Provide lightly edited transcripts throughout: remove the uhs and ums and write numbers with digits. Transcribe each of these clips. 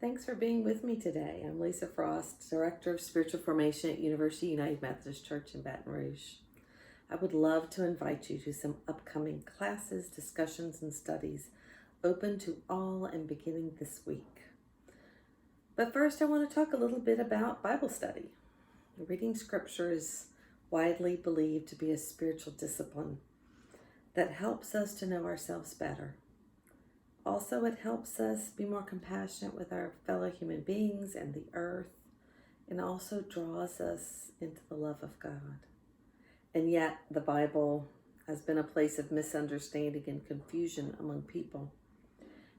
Thanks for being with me today. I'm Lisa Frost, Director of Spiritual Formation at University United Methodist Church in Baton Rouge. I would love to invite you to some upcoming classes, discussions, and studies open to all and beginning this week. But first, I want to talk a little bit about Bible study. Reading Scripture is widely believed to be a spiritual discipline that helps us to know ourselves better. Also, it helps us be more compassionate with our fellow human beings and the earth, and also draws us into the love of God. And yet, the Bible has been a place of misunderstanding and confusion among people.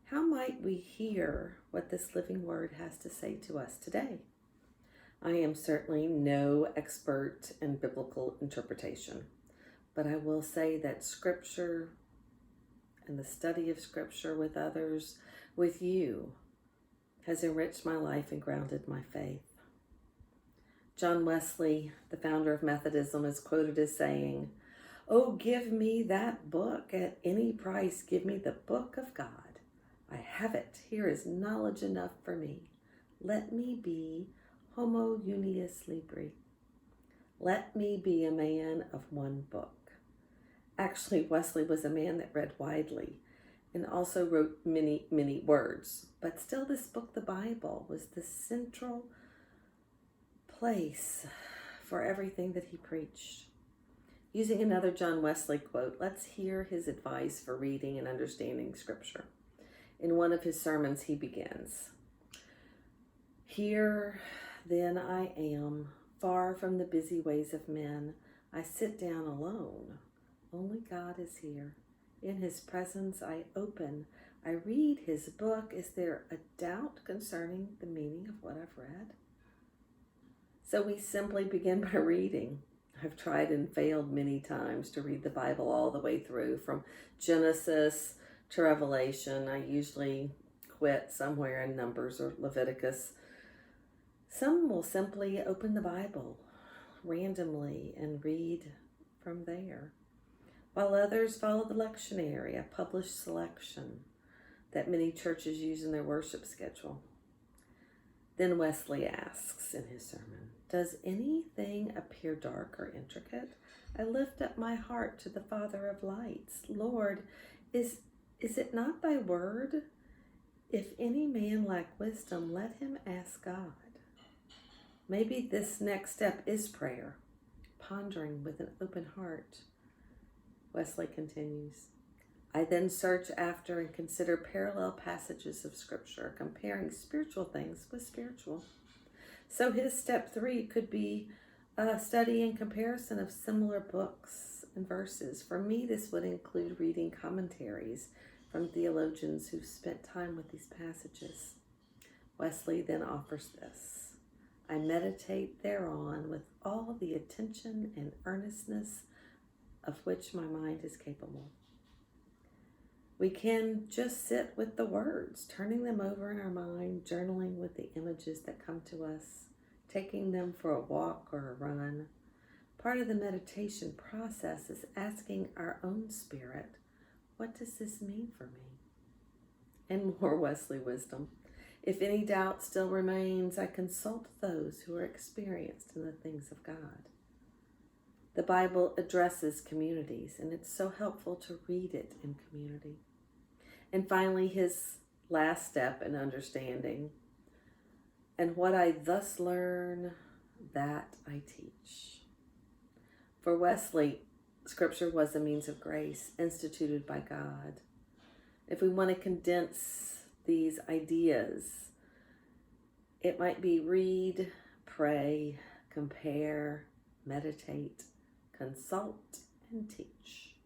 How might we hear what this living word has to say to us today? I am certainly no expert in biblical interpretation, but I will say that Scripture and the study of Scripture with others, with you, has enriched my life and grounded my faith. John Wesley, the founder of Methodism, is quoted as saying, "Oh, give me that book at any price. Give me the book of God. I have it. Here is knowledge enough for me. Let me be homo unius libri. Let me be a man of one book." Actually, Wesley was a man that read widely and also wrote many, many words. But still, this book, the Bible, was the central place for everything that he preached. Using another John Wesley quote, let's hear his advice for reading and understanding Scripture. In one of his sermons, he begins, "Here, then, I am, far from the busy ways of men. I sit down alone. Only God is here. In his presence I open. I read his book. Is there a doubt concerning the meaning of what I've read?" So we simply begin by reading. I've tried and failed many times to read the Bible all the way through, from Genesis to Revelation. I usually quit somewhere in Numbers or Leviticus. Some will simply open the Bible randomly and read from there, while others follow the lectionary, a published selection that many churches use in their worship schedule. Then Wesley asks in his sermon, "Does anything appear dark or intricate? I lift up my heart to the Father of lights. Lord, is it not thy word? If any man lack wisdom, let him ask God." Maybe this next step is prayer, pondering with an open heart. Wesley continues, "I then search after and consider parallel passages of Scripture, comparing spiritual things with spiritual." So his step 3 could be a study and comparison of similar books and verses. For me, this would include reading commentaries from theologians who've spent time with these passages. Wesley then offers this, "I meditate thereon with all the attention and earnestness of which my mind is capable." We can just sit with the words, turning them over in our mind, journaling with the images that come to us, taking them for a walk or a run. Part of the meditation process is asking our own spirit, what does this mean for me? And more Wesley wisdom. If any doubt still remains, I consult those who are experienced in the things of God. The Bible addresses communities, and it's so helpful to read it in community. And finally, his last step in understanding, "And what I thus learn, that I teach." For Wesley, Scripture was a means of grace instituted by God. If we want to condense these ideas, it might be read, pray, compare, meditate, consult, and teach.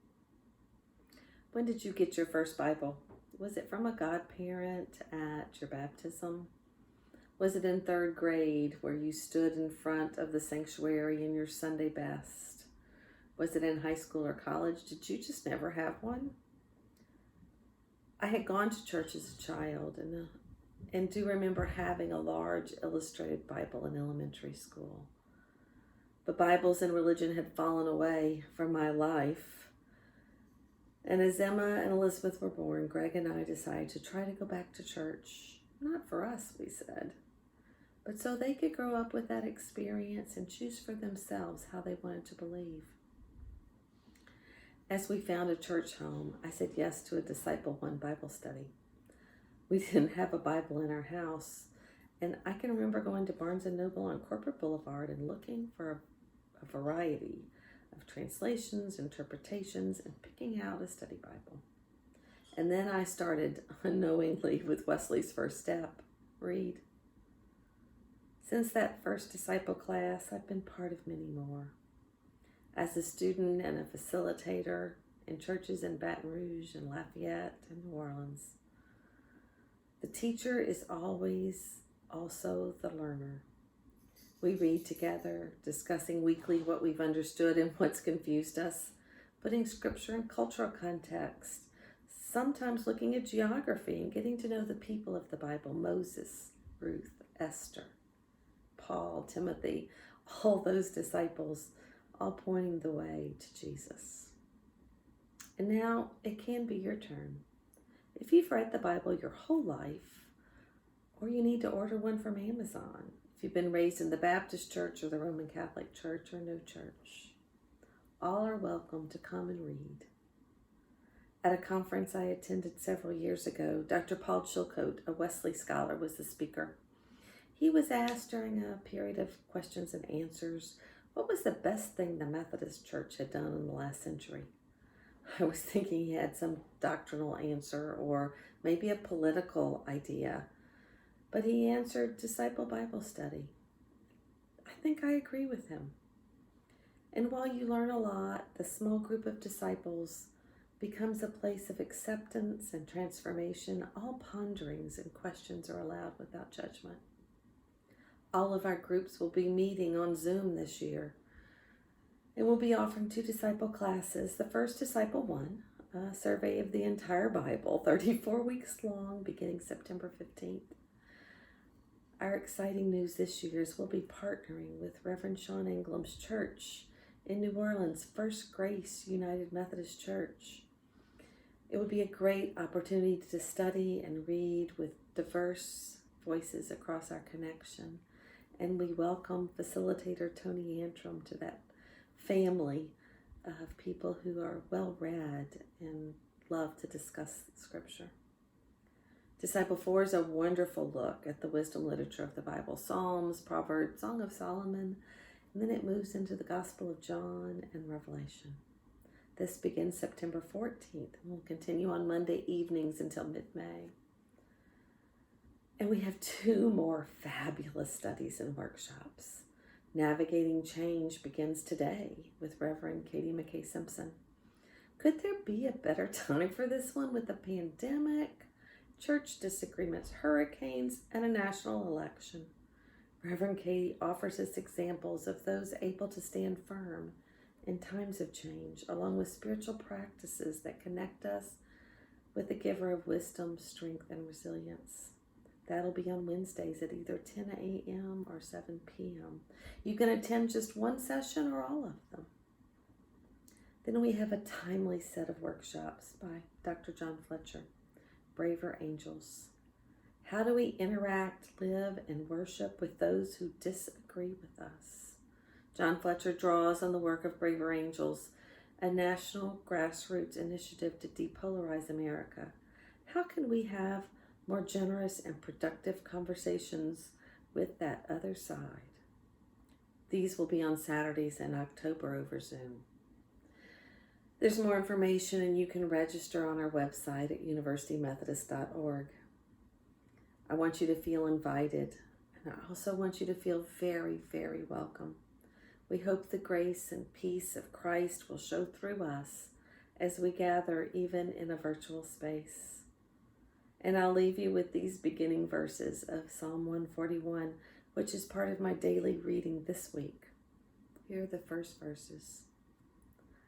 When did you get your first Bible? Was it from a godparent at your baptism? Was it in 3rd grade where you stood in front of the sanctuary in your Sunday best? Was it in high school or college? Did you just never have one? I had gone to church as a child and do remember having a large illustrated Bible in elementary school. But Bibles and religion had fallen away from my life. And as Emma and Elizabeth were born, Greg and I decided to try to go back to church. Not for us, we said, but so they could grow up with that experience and choose for themselves how they wanted to believe. As we found a church home, I said yes to a Disciple One Bible study. We didn't have a Bible in our house, and I can remember going to Barnes & Noble on Corporate Boulevard and looking for a variety of translations, interpretations, and picking out a study Bible. And then I started unknowingly with Wesley's first step, read. Since that first disciple class, I've been part of many more. As a student and a facilitator in churches in Baton Rouge and Lafayette and New Orleans, the teacher is always also the learner. We read together, discussing weekly what we've understood and what's confused us, putting scripture in cultural context, sometimes looking at geography and getting to know the people of the Bible, Moses, Ruth, Esther, Paul, Timothy, all those disciples, all pointing the way to Jesus. And now it can be your turn. If you've read the Bible your whole life, or you need to order one from Amazon, if you've been raised in the Baptist Church or the Roman Catholic Church or no church, all are welcome to come and read. At a conference I attended several years ago, Dr. Paul Chilcote, a Wesley scholar, was the speaker. He was asked during a period of questions and answers, what was the best thing the Methodist Church had done in the last century? I was thinking he had some doctrinal answer or maybe a political idea, but he answered disciple Bible study. I think I agree with him. And while you learn a lot, the small group of disciples becomes a place of acceptance and transformation. All ponderings and questions are allowed without judgment. All of our groups will be meeting on Zoom this year, and we'll be offering 2 disciple classes. The first, Disciple One, a survey of the entire Bible, 34 weeks long, beginning September 15th. Our exciting news this year is we'll be partnering with Reverend Sean Englam's church in New Orleans, First Grace United Methodist Church. It would be a great opportunity to study and read with diverse voices across our connection. And we welcome facilitator Tony Antrim to that family of people who are well-read and love to discuss Scripture. Disciple 4 is a wonderful look at the wisdom literature of the Bible, Psalms, Proverbs, Song of Solomon, and then it moves into the Gospel of John and Revelation. This begins September 14th and will continue on Monday evenings until mid-May. And we have 2 more fabulous studies and workshops. Navigating Change begins today with Reverend Katie McKay Simpson. Could there be a better time for this one with a pandemic, church disagreements, hurricanes, and a national election? Reverend Katie offers us examples of those able to stand firm in times of change, along with spiritual practices that connect us with the giver of wisdom, strength, and resilience. That'll be on Wednesdays at either 10 a.m. or 7 p.m. You can attend just one session or all of them. Then we have a timely set of workshops by Dr. John Fletcher, Braver Angels. How do we interact, live, and worship with those who disagree with us? John Fletcher draws on the work of Braver Angels, a national grassroots initiative to depolarize America. How can we have more generous and productive conversations with that other side? These will be on Saturdays in October over Zoom. There's more information and you can register on our website at universitymethodist.org. I want you to feel invited, and I also want you to feel very, very welcome. We hope the grace and peace of Christ will show through us as we gather even in a virtual space. And I'll leave you with these beginning verses of Psalm 141, which is part of my daily reading this week. Here are the first verses.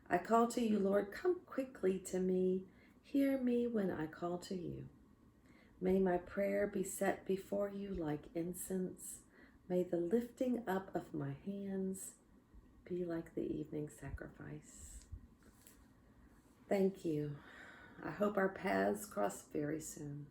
I call to you, Lord, come quickly to me. Hear me when I call to you. May my prayer be set before you like incense. May the lifting up of my hands be like the evening sacrifice. Thank you. I hope our paths cross very soon.